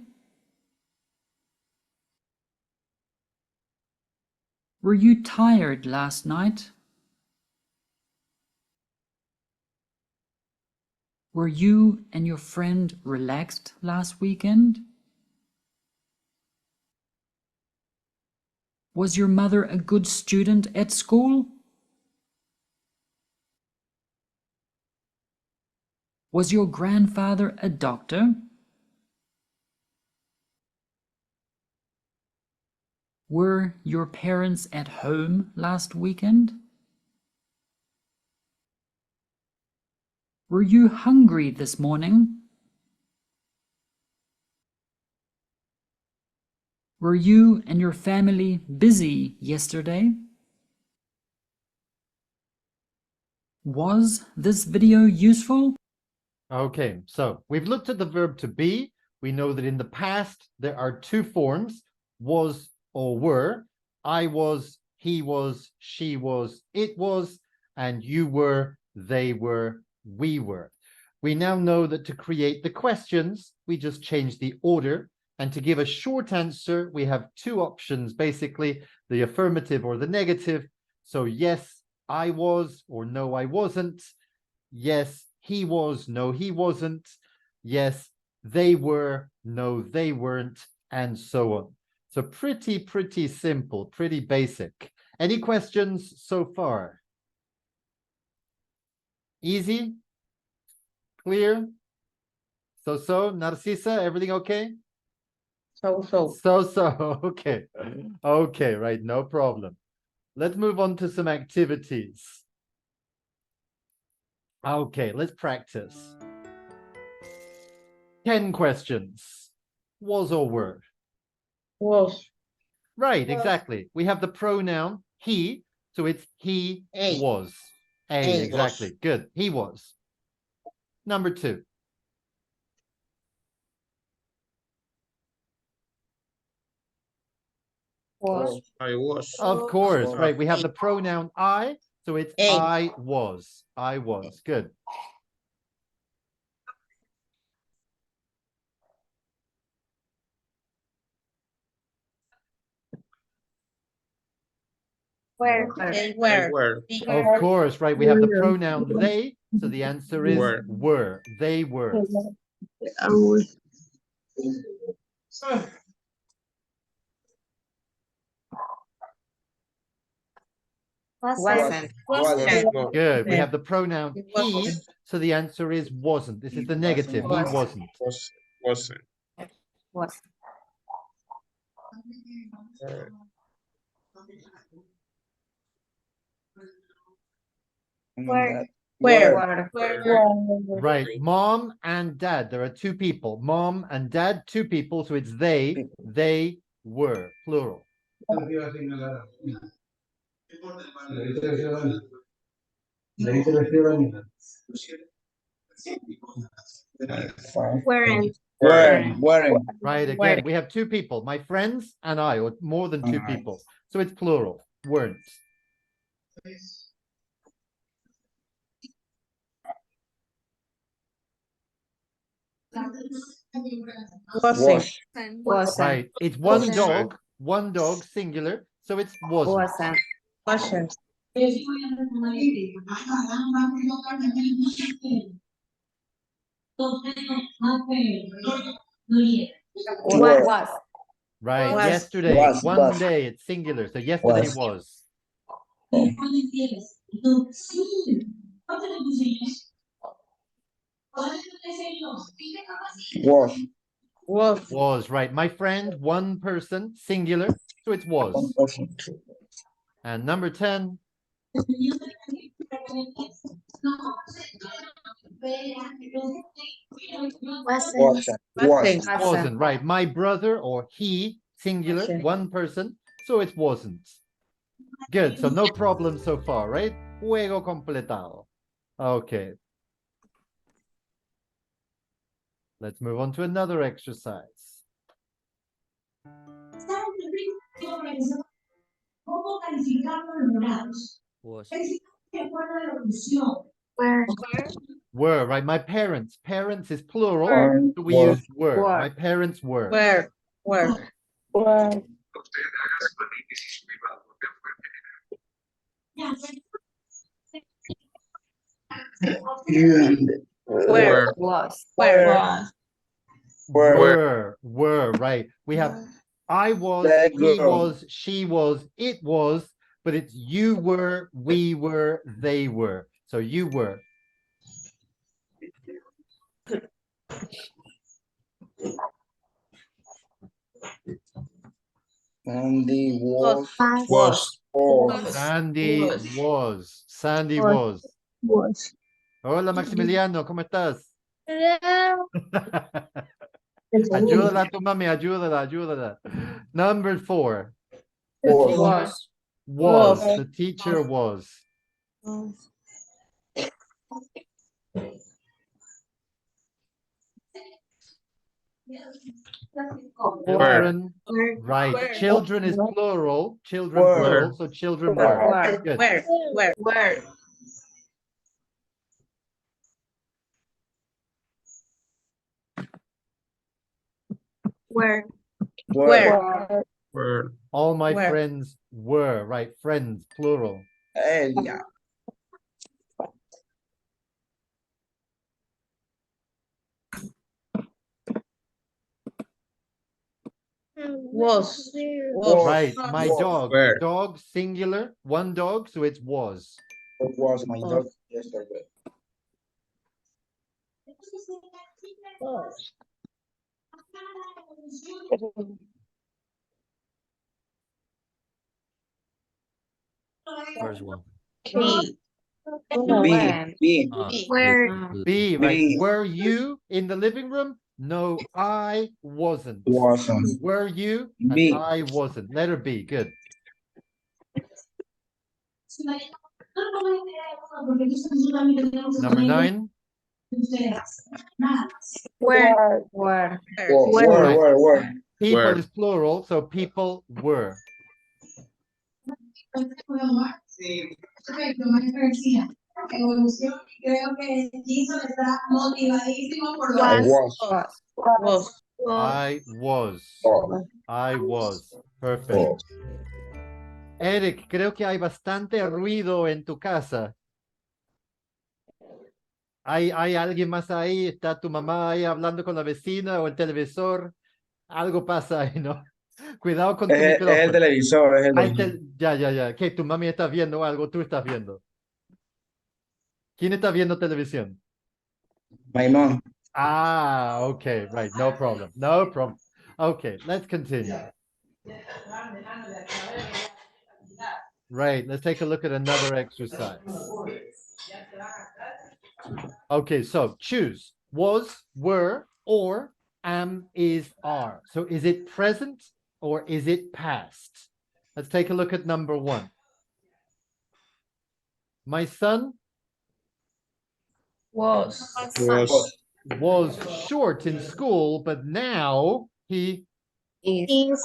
Were you tired last night? Were you and your friend relaxed last weekend? Was your mother a good student at school? Was your grandfather a doctor? Were your parents at home last weekend? Were you hungry this morning? Were you and your family busy yesterday? Was this video useful? Okay, so we've looked at the verb to be. We know that in the past, there are two forms, was or were. I was, he was, she was, it was, and you were, they were, we were. We now know that to create the questions, we just change the order. And to give a short answer, we have two options, basically, the affirmative or the negative. So yes, I was, or no, I wasn't. Yes, he was, no, he wasn't. Yes, they were, no, they weren't, and so on. So pretty simple, pretty basic. Any questions so far? Easy? Clear? So, Narcisa, everything okay? So. Okay. Okay, right, no problem. Let's move on to some activities. Okay, let's practice. 10 questions. Was or were? Was. Right, Was. exactly. We have the pronoun he, so it's he was. Exactly. Was. Good. He was. Number 2. Was. I was. Of course, Was. right. We have the pronoun I, so it's I was. I was. Good. Where? Where? Were. Of course, right? We have the pronoun they, so the answer is Were. were. They were. Wasn't. No. Good. We have the pronoun he, so the answer is wasn't. This is the negative. He wasn't. Wasn't. Was. Where? Right. Mom and dad. There are two people. Mom and dad, two people. So it's they. They were. Plural. Weren't. Right. Again, we have two people. My friends and I, or more than two people. So it's plural. Weren't. Wasn't. Right. It's one dog. One dog, singular. So it's wasn't. Wasn't. Was. Right. Was. Yesterday. One day. It's singular. So yesterday was. Was. Right. My friend, one person, singular. So it's was. And number 10. Wasn't. Right. My brother, or he, singular, one person. So it wasn't. Good. So no problem so far, right? Juego completado. Okay. Let's move on to another exercise. Were, right? My parents. Parents is plural. So we use were. My parents were. Were. Were, right. We have I was, he was, she was, it was, but it's you were, we were, they were. So you were. Sandy was. Sandy was. Sandy was. Hola Maximiliano, ¿cómo estás? Ayúdala a tu mami, ayúdala. Number 4. The teacher was. The teacher was. Children, right. Children is plural. Children plural. So children were. Good. Where. All my friends were, right? Friends, plural. Yeah. Was. Right. My dog. Dog, singular. One dog, so it was. It was my dog yesterday. First one. B, right? Were you in the living room? No, I wasn't. Were you? And I wasn't. Letter B, good. Number 9. Where. People is plural, so people were. I was. Perfect. Eric, creo que hay bastante ruido en tu casa. ¿Hay alguien más ahí? ¿Está tu mamá ahí hablando con la vecina o el televisor? Algo pasa ahí, ¿no? Cuidado con tu Es el micrófono. televisor, es el Ah, televisor. ya. ¿Qué? ¿Tu mami está viendo algo? ¿Tú estás viendo? ¿Quién está viendo televisión? My mom. Ah, okay, right. No problem. No problem. Okay, let's continue. Right, let's take a look at another exercise. Okay, so choose was, were, or am, is, are. So is it present or is it past? Let's take a look at number 1. My son Was. was short in school, but now he Is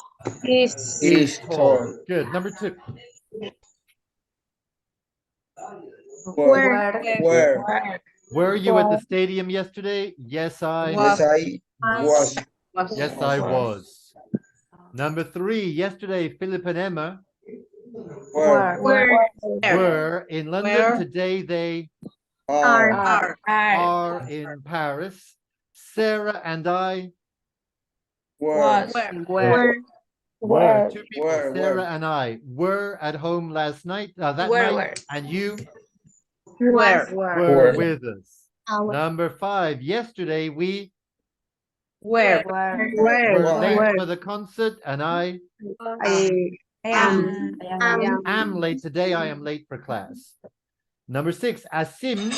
tall. Good. Number 2. Where? Were you at the stadium yesterday? Yes, I Yes, I was. Yes, I was. Number 3. Yesterday, Philip and Emma were in London. Today, they are in Paris. Sarah and I Were. were. 2 people, Were. Sarah and I, were at home last night, that night, and you were with us. Number 5. Yesterday, we were late for the concert, and I am late today. I am late for class. Number 6. Asim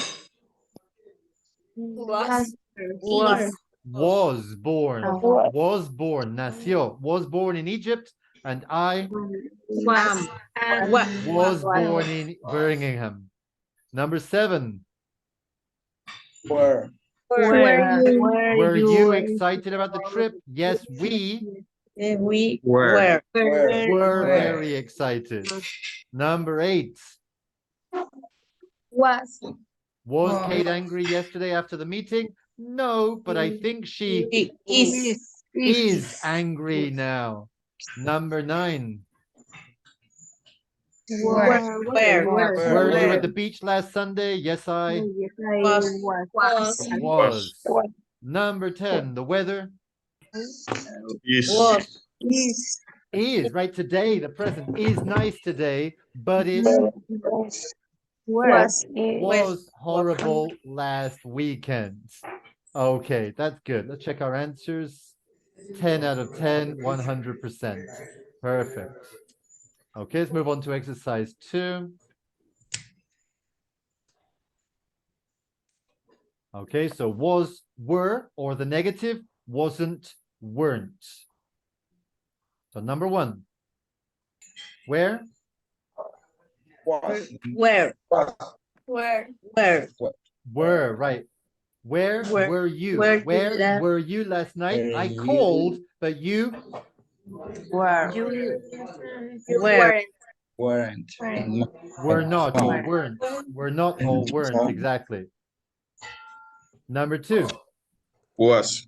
was born. Nació. Was born in Egypt, and I was born in Birmingham. Number 7. Were. Were you excited about the trip? Yes, we Where? were very excited. Number 8. Was Kate angry yesterday after the meeting? No, but I think she is angry now. Number 9. Were you at the beach last Sunday? Yes, I was. Number 10. The weather is right today. The present is nice today, but it was horrible last weekend. Okay, that's good. Let's check our answers. 10 out of 10, 100%. Perfect. Okay, let's move on to exercise 2. Okay, so was, were, or the negative, wasn't, weren't. So number 1. Where? Was. Were, right. Where were you? Where were you last night? I called, but you Weren't. were not or weren't. Were not or weren't, exactly. Number 2. Was.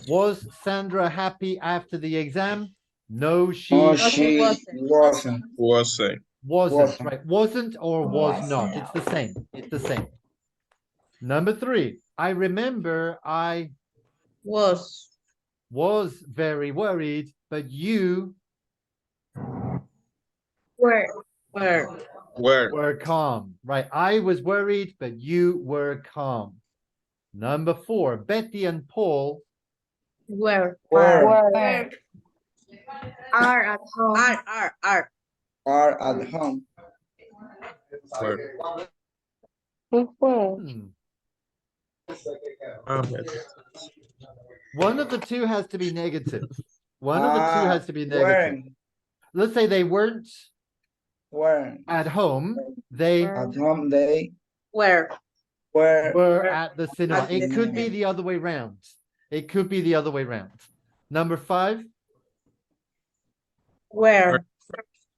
Was Sandra happy after the exam? No, she Wasn't. Wasn't. right. Wasn't or was not. It's the same. It's the same. Number 3. I remember I was very worried, but you were calm. Right. I was worried, but you were calm. Number 4. Betty and Paul Are at home. Are at home. One of the two has to be negative. One of the two has to be negative. Let's say they weren't at home. They At home they Where? were at the cinema. It could be the other way round. It could be the other way round. Number 5. Where?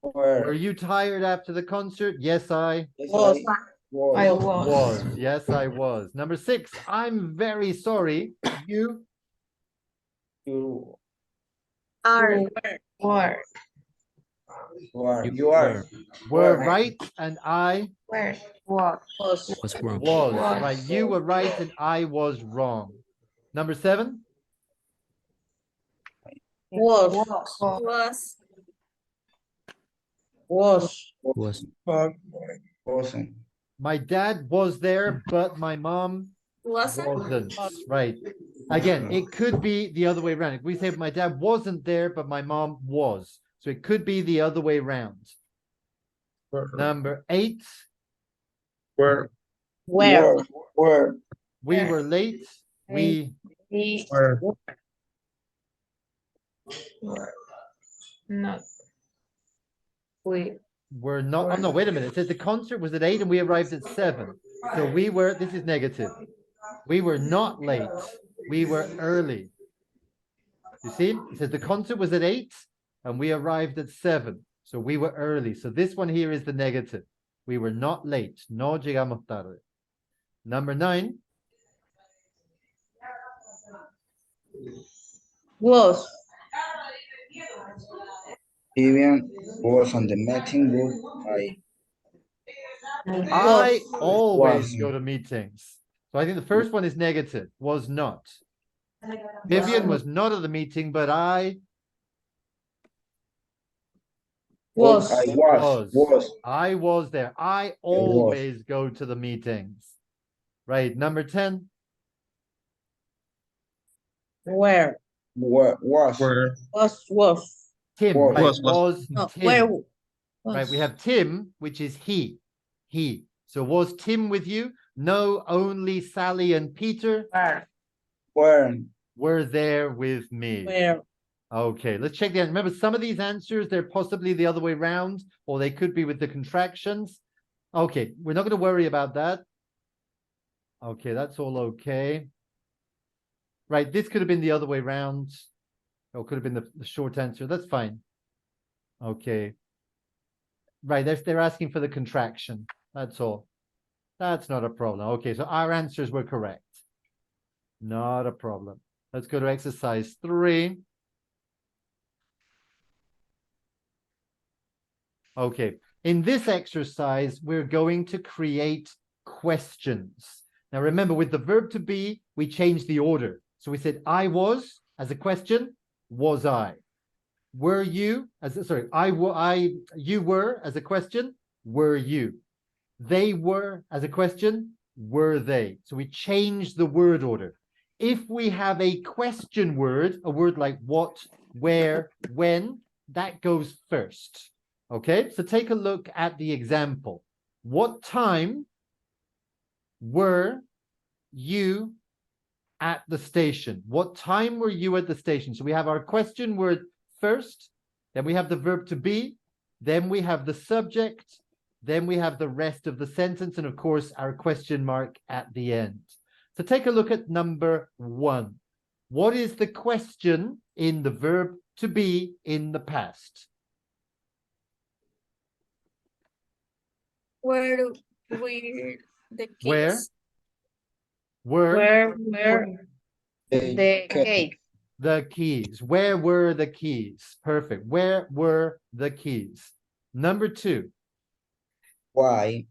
Were you tired after the concert? Yes, I Was. was. Yes, I was. Number 6. I'm very sorry. You You Are. You are. Were right and I Where? Was. Was wrong. was. Right, you were right and I was wrong. Number 7. Was. Wasn't. My dad was there, but my mom wasn't. Right. Again, it could be the other way around. If we say my dad wasn't there, but my mom was. So it could be the other way around. Number 8. Where? Where? We were late. We Where? Not. We. were not. Oh, no, wait a minute. It says the concert was at 8 and we arrived at 7. So we were, this is negative. We were not late. We were early. You see? It says the concert was at 8 and we arrived at 7. So we were early. So this one here is the negative. We were not late. No llegamos tarde. Number 9. Was. Vivian was on the meeting with I always Was. go to meetings. So I think the first one is negative. Was not. Vivian was not at the meeting, but I Was. I was there. I always go to the meetings. Right. Number 10. Where? Was. Where? Was. Tim. Was. Right. Was. No, Tim. where? Right. We have Tim, which is he. He. So was Tim with you? No, only Sally and Peter were there with me. Where? Okay, let's check the answer. Remember, some of these answers, they're possibly the other way around, or they could be with the contractions. Okay, we're not going to worry about that. Okay, that's all okay. Right, this could have been the other way around. Or could have been the short answer. That's fine. Okay. Right, they're asking for the contraction. That's all. That's not a problem. Okay, so our answers were correct. Not a problem. Let's go to exercise 3. Okay, in this exercise, we're going to create questions. Now remember, with the verb to be, we changed the order. So we said, I was, as a question, was I? Were you, you were, as a question, were you? They were, as a question, were they? So we changed the word order. If we have a question word, a word like what, where, when, that goes first. Okay, so take a look at the example. What time were you at the station? What time were you at the station? So we have our question word first, then we have the verb to be, then we have the subject, then we have the rest of the sentence, and of course, our question mark at the end. So take a look at number 1. What is the question in the verb to be in the past? Where were the kids? Where? Where the cake? The keys. Where were the keys? Perfect. Where were the keys? Number 2. Why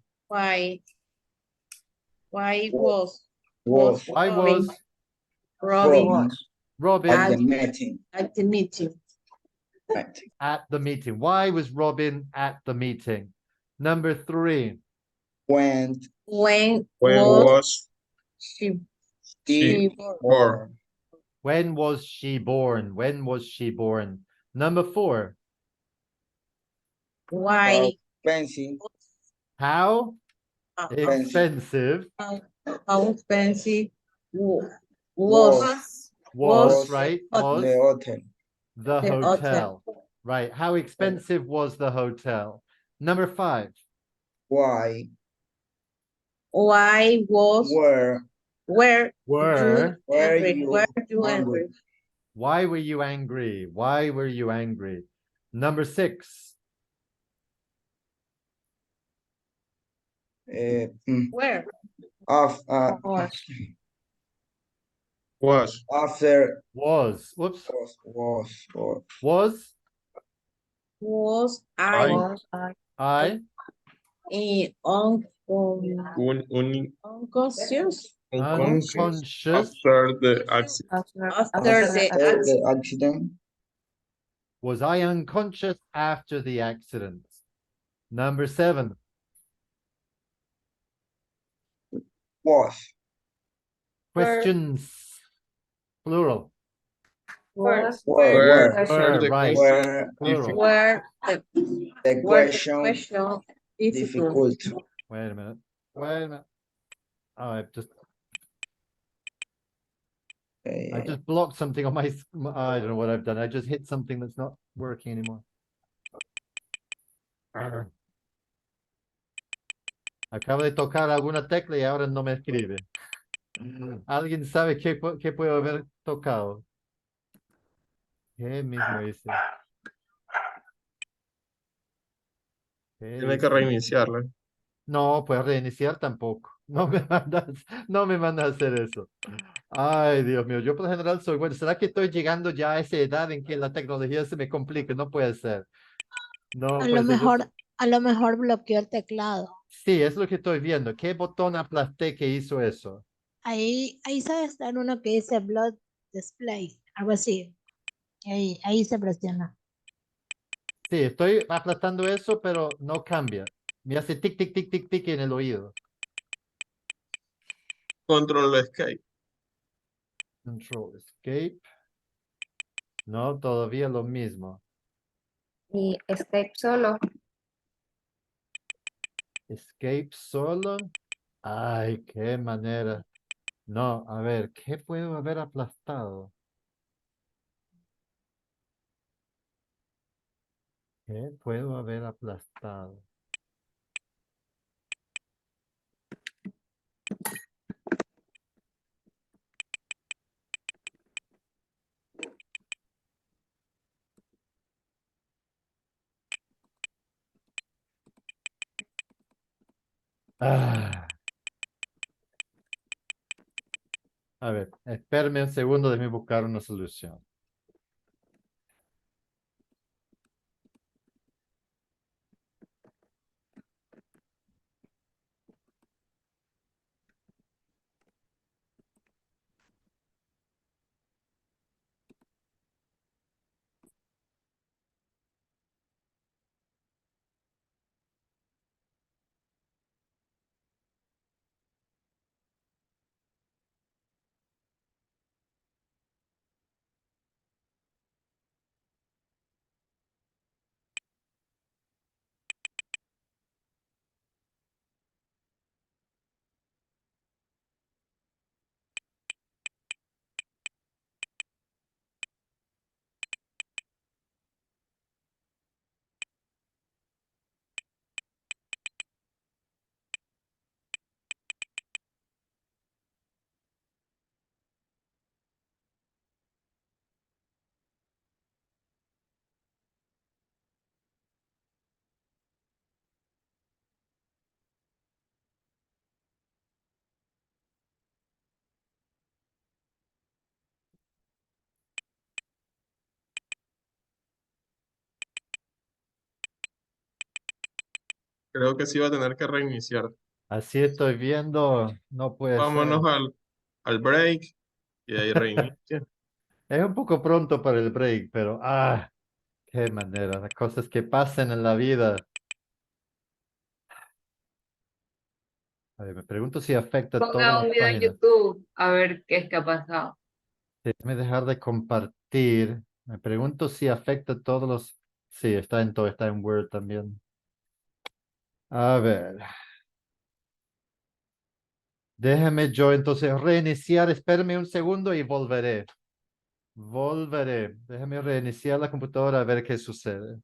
was I was Robin at the meeting. at the meeting? at the meeting. Why was Robin at the meeting? Number 3. When was she she born? When was she born? When was she born? Number 4. why Fancy. How expensive how expensive was right? Was the hotel. the the hotel. Right. How expensive was the hotel? Number 5. Why was were Were you angry? Why were you angry? Why were you angry? Number 6. Where? Was. After Was. Whoops. was Was I. I. Unconscious Unconscious Unconscious. after the accident. after the After accident. the accident. Was I unconscious after the accident? Number 7. Was. Questions. Plural. Were. Were, The right. question Plural. difficult. Were The question difficult. difficult. Wait a minute. Wait a minute. Oh, I just blocked something on my, I don't know what I've done. I just hit something that's not working anymore. Acabo de tocar alguna tecla y ahora no me escribe. ¿Alguien sabe qué puedo haber tocado? ¿Qué mismo hice? ¿Qué Tiene que hice? reiniciarla. No, puedes reiniciar tampoco. No me mandas a hacer eso. Ay, Dios mío, yo por lo general soy bueno. ¿Será que estoy llegando ya a esa edad en que la tecnología se me complica? No puede ser. No A puede lo ser. a lo mejor bloqueó el teclado. Sí, es lo que estoy viendo. ¿Qué botón aplasté que hizo eso? Ahí sabe estar uno que dice Blood Display, algo así. Ahí se presiona. Sí, estoy aplastando eso, pero no cambia. Me hace tic, tic, tic, tic, tic en el oído. Control Escape. Control Escape. No, todavía lo mismo. Y escape solo. Escape solo. Ay, qué manera. No, a ver, ¿qué puedo haber aplastado? ¿Qué puedo haber aplastado? Ah. A ver, espérame un segundo, déjame buscar una solución. Creo que sí va a tener que reiniciar. Así estoy viendo, no puede Vámonos ser. al break y ahí reinicia. Es un poco pronto para el break, pero qué manera, las cosas que pasan en la vida. A ver, me pregunto si afecta a todas Ponga las un video en páginas. YouTube a ver qué es que ha pasado. Déjame dejar de compartir. Me pregunto si afecta a todos los... Sí, está en todo, está en Word también. A ver. Déjame yo entonces reiniciar. Espérame un segundo y volveré. Volveré. Déjame reiniciar la computadora a ver qué sucede.